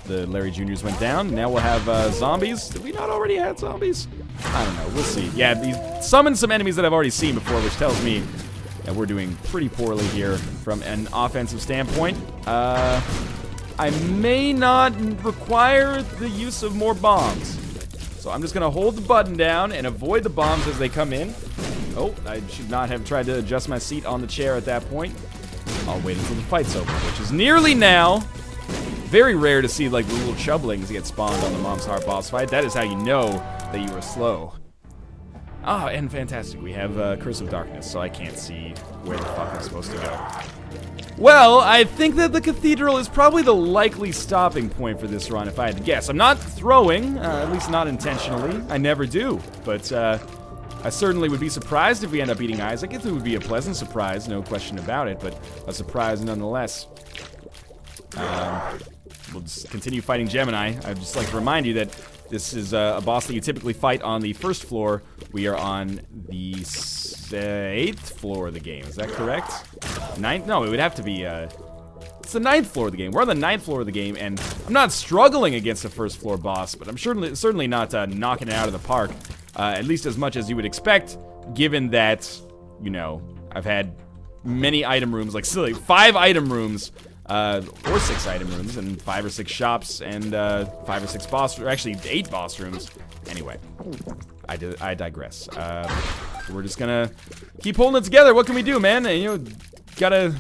The Larry Jr.'s went down. Now we'll have zombies. Did we not already have zombies? I don't know. We'll see. Yeah, these summoned some enemies that I've already seen before, which tells me that we're doing pretty poorly here from an offensive standpoint. I may not require the use of more bombs. So I'm just going to hold the button down and avoid the bombs as they come in. Oh, I should not have tried to adjust my seat on the chair at that point. I'll wait until the fight's over, which is nearly now. Very rare to see, like, the little chublings get spawned on the Mom's Heart boss fight. That is how you know that you were slow. Ah, and fantastic. We have Curse of Darkness, so I can't see where the fuck I'm supposed to go. Well, I think that the Cathedral is probably the likely stopping point for this run, if I had to guess. I'm not throwing, at least not intentionally. I never do, but I certainly would be surprised if we end up beating Isaac. It would be a pleasant surprise, no question about it, but a surprise nonetheless. We'll just continue fighting Gemini. I'd just like to remind you that this is a boss that you typically fight on the first floor. We are on the 8th floor of the game. Is that correct? 9th? No, it would have to be, it's the 9th floor of the game. We're on the 9th floor of the game, and I'm not struggling against the first floor boss, but I'm certainly not knocking it out of the park, at least as much as you would expect, given that, you know, I've had many item rooms, like silly 5 item rooms, or 6 item rooms, and 5 or 6 shops, and 5 or 6 boss, or actually 8 boss rooms. Anyway, I digress. We're just gonna keep holding it together. What can we do, man? You know, gotta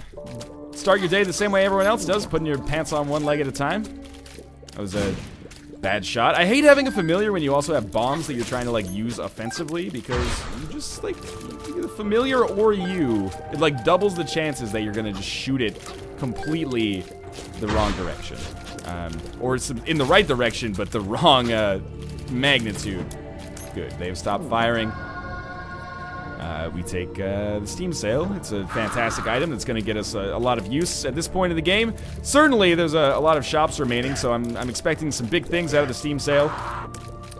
start your day the same way everyone else does, putting your pants on one leg at a time. That was a bad shot. I hate having a familiar when you also have bombs that you're trying to, like, use offensively, because you just, like, the familiar or you, it, like, doubles the chances that you're gonna just shoot it completely the wrong direction. Or it's in the right direction, but the wrong magnitude. Good, they've stopped firing. We take the Steam Sale. It's a fantastic item that's going to get us a lot of use at this point of the game. Certainly, there's a lot of shops remaining, so I'm expecting some big things out of the Steam Sale.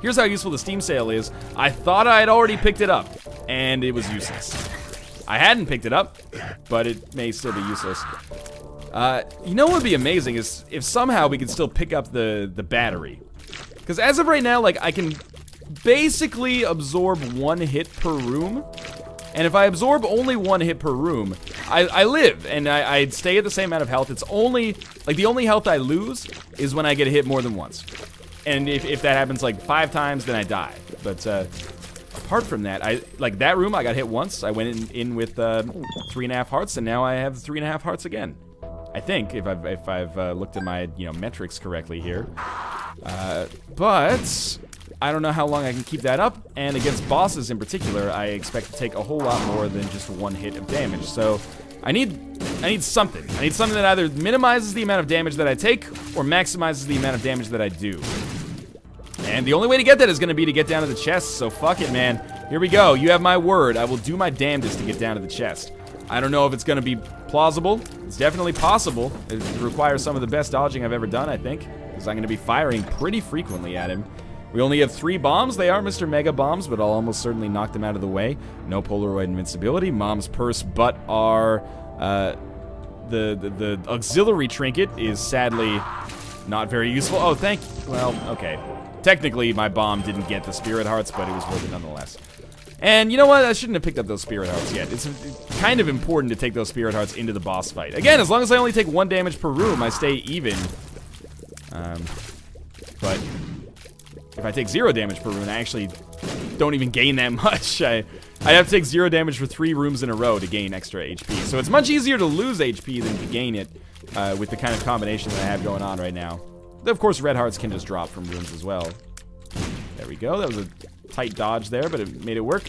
Here's how useful the Steam Sale is. I thought I had already picked it up, and it was useless. I hadn't picked it up, but it may still be useless. You know what would be amazing is if somehow we could still pick up the battery. Because as of right now, like, I can basically absorb 1 hit per room. And if I absorb only 1 hit per room, I live, and I stay at the same amount of health. It's only, like, the only health I lose is when I get hit more than once. And if that happens, like, 5 times, then I die. But, apart from that, like that room, I got hit once. I went in with 3.5 hearts, and now I have 3.5 hearts again. I think, if I've looked at my metrics correctly here. But I don't know how long I can keep that up, and against bosses in particular, I expect to take a whole lot more than just one hit of damage. So I need something. I need something that either minimizes the amount of damage that I take or maximizes the amount of damage that I do. And the only way to get that is going to be to get down to the chest, so fuck it, man. Here we go. You have my word. I will do my damnedest to get down to the chest. I don't know if it's going to be plausible. It's definitely possible. It requires some of the best dodging I've ever done, I think, because I'm going to be firing pretty frequently at him. We only have 3 bombs. They are Mr. Mega Bombs, but I'll almost certainly knock them out of the way. No Polaroid invincibility. Mom's purse, but our the auxiliary trinket is sadly not very useful. Oh, thank you. Well, okay. Technically, my bomb didn't get the spirit hearts, but it was worth it nonetheless. And you know what? I shouldn't have picked up those spirit hearts yet. It's kind of important to take those spirit hearts into the boss fight. Again, as long as I only take 1 damage per room, I stay even. But if I take 0 damage per room, I actually don't even gain that much. I have to take 0 damage for 3 rooms in a row to gain extra HP. So it's much easier to lose HP than to gain it with the kind of combination that I have going on right now. Of course, red hearts can just drop from rooms as well. There we go. That was a tight dodge there, but it made it work.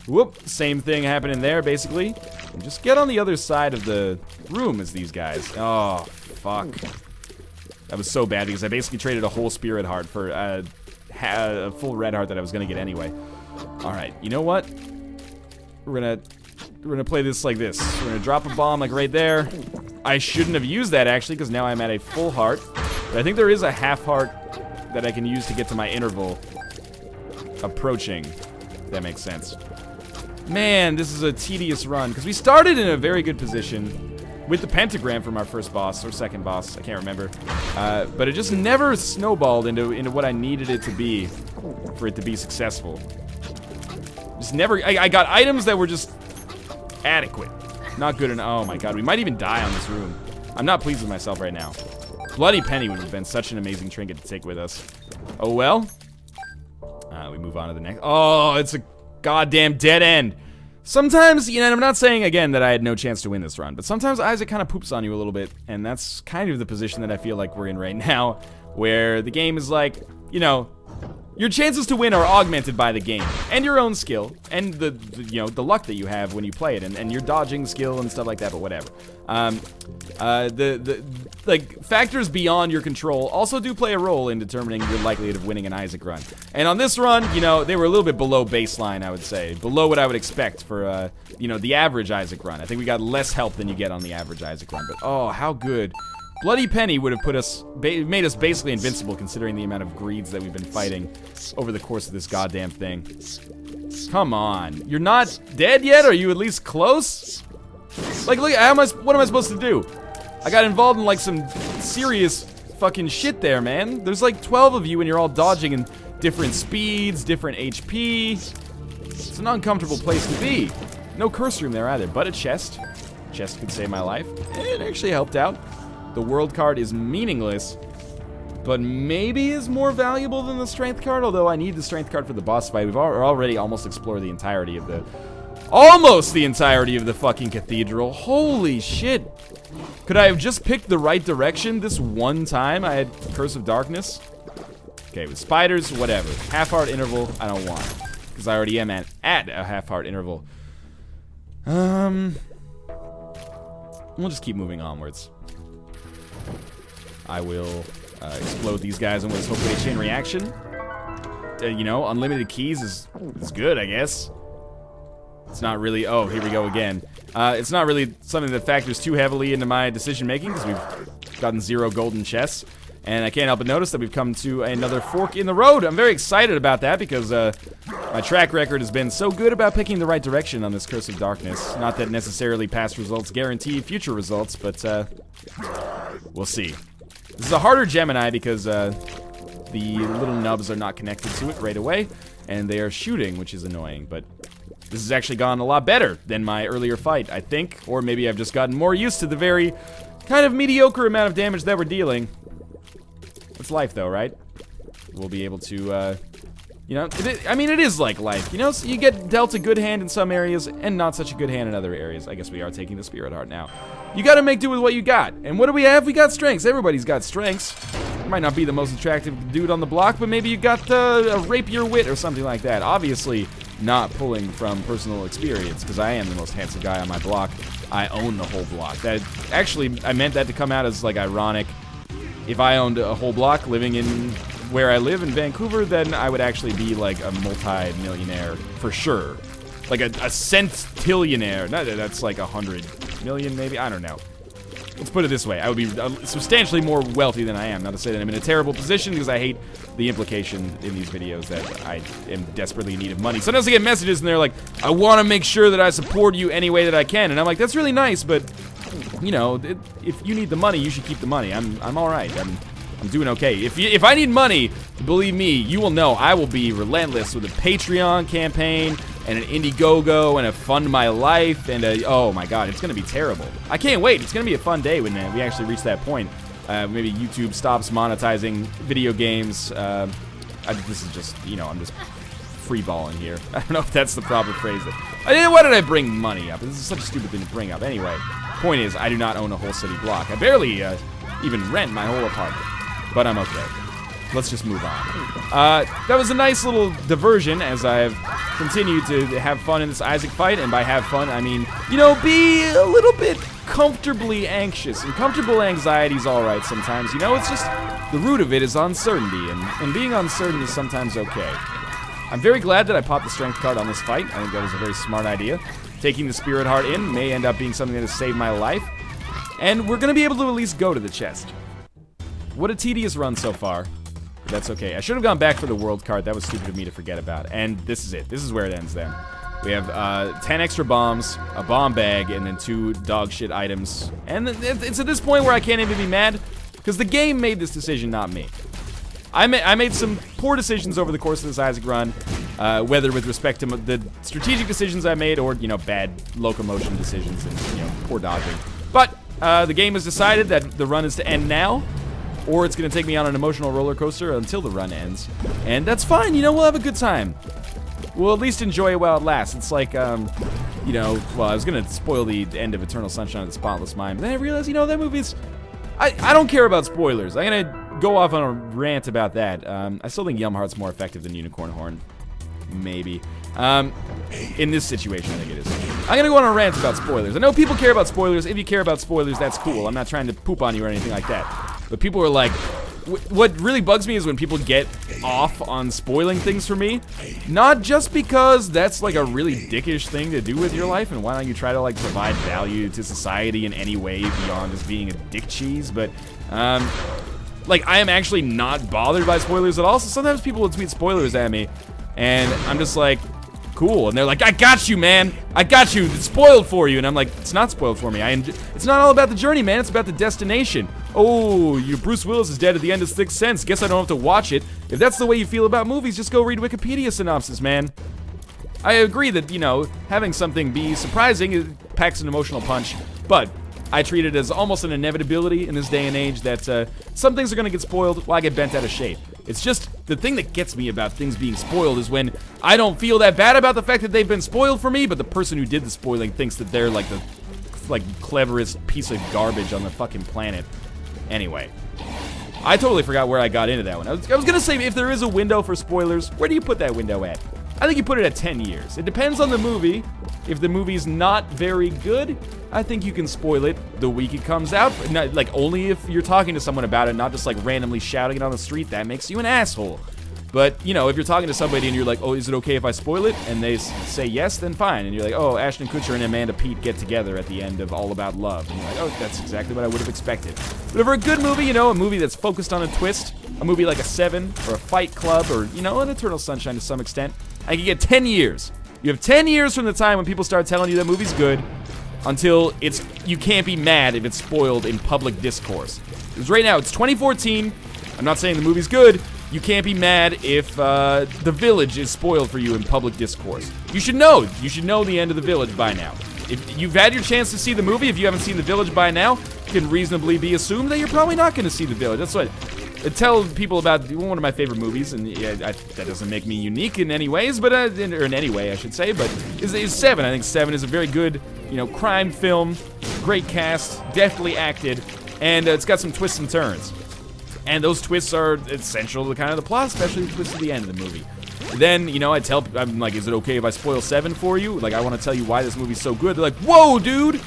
Whoop. Same thing happening there, basically. And just get on the other side of the room as these guys. Oh, fuck. That was so bad because I basically traded a whole spirit heart for a full red heart that I was going to get anyway. Alright, you know what? We're gonna play this like this. We're gonna drop a bomb like right there. I shouldn't have used that actually because now I'm at a full heart. But I think there is a half heart that I can use to get to my interval approaching, if that makes sense. Man, this is a tedious run because we started in a very good position with the pentagram from our first boss or second boss, I can't remember. But it just never snowballed into what I needed it to be for it to be successful. Just never. I got items that were just adequate, not good enough. Oh my god, we might even die on this room. I'm not pleased with myself right now. Bloody Penny would have been such an amazing trinket to take with us. Oh well. We move on to the next. Oh, it's a goddamn dead end. Sometimes, you know, I'm not saying again that I had no chance to win this run, but sometimes Isaac kind of poops on you a little bit, and that's kind of the position that I feel like we're in right now, where the game is like, you know, your chances to win are augmented by the game and your own skill and the you know, the luck that you have when you play it and your dodging skill and stuff like that, but whatever. Like factors beyond your control also do play a role in determining your likelihood of winning an Isaac run. And on this run, you know, they were a little bit below baseline, I would say, below what I would expect for you know, the average Isaac run. I think we got less help than you get on the average Isaac run, but oh, how good. Bloody Penny would have put us, made us basically invincible considering the amount of greeds that we've been fighting over the course of this goddamn thing. Come on. You're not dead yet? Are you at least close? Like, look, what am I supposed to do? I got involved in, like, some serious fucking shit there, man. There's, like, 12 of you and you're all dodging in different speeds, different HP. It's an uncomfortable place to be. No curse room there either, but a chest. Chest could save my life. It actually helped out. The world card is meaningless, but maybe is more valuable than the strength card, although I need the strength card for the boss fight. We've already almost explored the entirety of the... Almost the entirety of the fucking cathedral. Holy shit. Could I have just picked the right direction this one time I had Curse of Darkness? Okay, with spiders, whatever. Half-heart interval, I don't want. Because I already am at a half-heart interval. We'll just keep moving onwards. I will explode these guys and with hopefully a chain reaction. You know, unlimited keys is good, I guess. It's not really... Oh, here we go again. It's not really something that factors too heavily into my decision-making because we've gotten 0 golden chests. And I can't help but notice that we've come to another fork in the road. I'm very excited about that because my track record has been so good about picking the right direction on this Curse of Darkness. Not that necessarily past results guarantee future results, but we'll see. This is a harder Gemini because the little nubs are not connected to it right away, and they are shooting, which is annoying, but this has actually gone a lot better than my earlier fight, I think, or maybe I've just gotten more used to the very kind of mediocre amount of damage that we're dealing. It's life, though, right? We'll be able to You know, I mean, it is like life, you know? So you get dealt a good hand in some areas and not such a good hand in other areas. I guess we are taking the Spirit Heart now. You gotta make do with what you got. And what do we have? We got strengths. Everybody's got strengths. Might not be the most attractive dude on the block, but maybe you got a rapier wit or something like that. Obviously, not pulling from personal experience, because I am the most handsome guy on my block. I own the whole block. That actually, I meant that to come out as, like, ironic. If I owned a whole block living in where I live in Vancouver, then I would actually be like a multi-millionaire for sure. Like a centillionaire. No, that's like 100 million maybe? I don't know. Let's put it this way. I would be substantially more wealthy than I am. Not to say that I'm in a terrible position, because I hate the implication in these videos that I am desperately in need of money. Sometimes I get messages and they're like, I want to make sure that I support you any way that I can. And I'm like, that's really nice, but, you know, if you need the money, you should keep the money. I'm all right. I'm doing okay. If I need money, believe me, you will know I will be relentless with a Patreon campaign and an Indiegogo and a Fund My Life and oh my god, it's gonna be terrible. I can't wait. It's gonna be a fun day when we actually reach that point. Maybe YouTube stops monetizing video games. This is just, you know, I'm just freeballing here. I don't know if that's the proper phrase. Why did I bring money up? This is such a stupid thing to bring up. Anyway, point is, I do not own a whole city block. I barely even rent my whole apartment. But I'm okay. Let's just move on. That was a nice little diversion as I've continued to have fun in this Isaac fight. And by have fun, I mean, you know, be a little bit comfortably anxious. And comfortable anxiety's alright sometimes. You know, it's just, the root of it is uncertainty. And being uncertain is sometimes okay. I'm very glad that I popped the strength card on this fight. I think that was a very smart idea. Taking the Spirit Heart in may end up being something that has saved my life. And we're going to be able to at least go to the chest. What a tedious run so far. That's okay. I should have gone back for the world card. That was stupid of me to forget about. And this is it. This is where it ends then. We have 10 extra bombs, a bomb bag, and then 2 dog shit items. And it's at this point where I can't even be mad, because the game made this decision, not me. I made some poor decisions over the course of this Isaac run, whether with respect to the strategic decisions I made or, you know, bad locomotion decisions and, you know, poor dodging. But the game has decided that the run is to end now, or it's going to take me on an emotional roller coaster until the run ends. And that's fine, you know, we'll have a good time. We'll at least enjoy it while it lasts. It's like, you know, well, I was going to spoil the end of Eternal Sunshine of the Spotless Mind, but then I realized, you know, that movie's... I don't care about spoilers. I'm going to go off on a rant about that. I still think Yum Heart's more effective than Unicorn Horn. Maybe. In this situation, I think it is. I'm going to go on a rant about spoilers. I know people care about spoilers. If you care about spoilers, that's cool. I'm not trying to poop on you or anything like that. But people are like, what really bugs me is when people get off on spoiling things for me. Not just because that's like a really dickish thing to do with your life, and why don't you try to like provide value to society in any way beyond just being a dick cheese, but like I am actually not bothered by spoilers at all. So sometimes people will tweet spoilers at me, and I'm just like, cool, and they're like, I got you, man, I got you, it's spoiled for you, and I'm like, it's not spoiled for me, it's not all about the journey, man, it's about the destination. Oh, Bruce Willis is dead at the end of Sixth Sense, guess I don't have to watch it. If that's the way you feel about movies, just go read Wikipedia synopsis, man. I agree that, you know, having something be surprising, it packs an emotional punch, but I treat it as almost an inevitability in this day and age that some things are gonna get spoiled while I get bent out of shape. It's just, the thing that gets me about things being spoiled is when I don't feel that bad about the fact that they've been spoiled for me, but the person who did the spoiling thinks that they're like the cleverest piece of garbage on the fucking planet. Anyway, I totally forgot where I got into that one. I was gonna say, if there is a window for spoilers, where do you put that window at? I think you put it at 10 years. It depends on the movie. If the movie's not very good, I think you can spoil it the week it comes out. Not, like, only if you're talking to someone about it, not just, like, randomly shouting it on the street. That makes you an asshole. But, you know, if you're talking to somebody and you're like, oh, is it okay if I spoil it? And they say yes, then fine. And you're like, oh, Ashton Kutcher and Amanda Peet get together at the end of All About Love. And you're like, oh, that's exactly what I would have expected. But for a good movie, you know, a movie that's focused on a twist, a movie like a Seven or a Fight Club or, you know, an Eternal Sunshine to some extent, I can get 10 years. You have 10 years from the time when people start telling you that movie's good until you can't be mad if it's spoiled in public discourse. Because right now, it's 2014. I'm not saying the movie's good. You can't be mad if The Village is spoiled for you in public discourse. You should know. You should know the end of The Village by now. If you've had your chance to see the movie, if you haven't seen The Village by now, can reasonably be assumed that you're probably not going to see The Village. That's what I tell people about one of my favorite movies, and yeah, that doesn't make me unique in any ways, but or in any way I should say, but is Seven. I think Seven is a very good, crime film, great cast, deftly acted, and it's got some twists and turns. And those twists are essential to kind of the plot, especially the twist at the end of the movie. Then, I'm like, is it okay if I spoil 7 for you? Like, I want to tell you why this movie's so good. They're like, whoa, dude,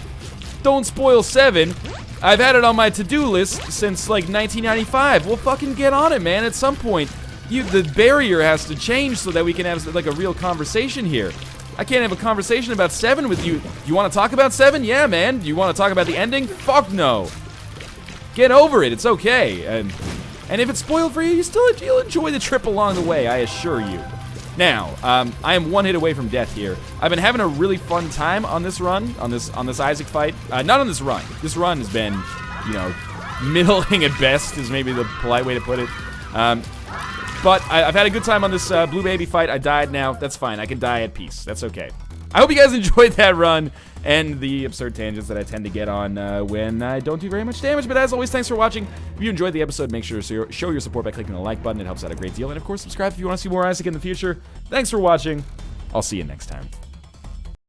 don't spoil 7. I've had it on my to-do list since, like, 1995. Well, fucking get on it, man. At some point, the barrier has to change so that we can have, like, a real conversation here. I can't have a conversation about 7 with you. You want to talk about 7? Yeah, man. Do you want to talk about the ending? Fuck no. Get over it. It's okay. And if it's spoiled for you, you'll enjoy the trip along the way, I assure you. Now, I am 1 hit away from death here. I've been having a really fun time on this run, on this Isaac fight. Not on this run. This run has been, middling at best is maybe the polite way to put it. But I've had a good time on this blue baby fight. I died now. That's fine. I can die at peace. That's okay. I hope you guys enjoyed that run and the absurd tangents that I tend to get on when I don't do very much damage. But as always, thanks for watching. If you enjoyed the episode, make sure to show your support by clicking the like button. It helps out a great deal. And of course, subscribe if you want to see more Isaac in the future. Thanks for watching. I'll see you next time.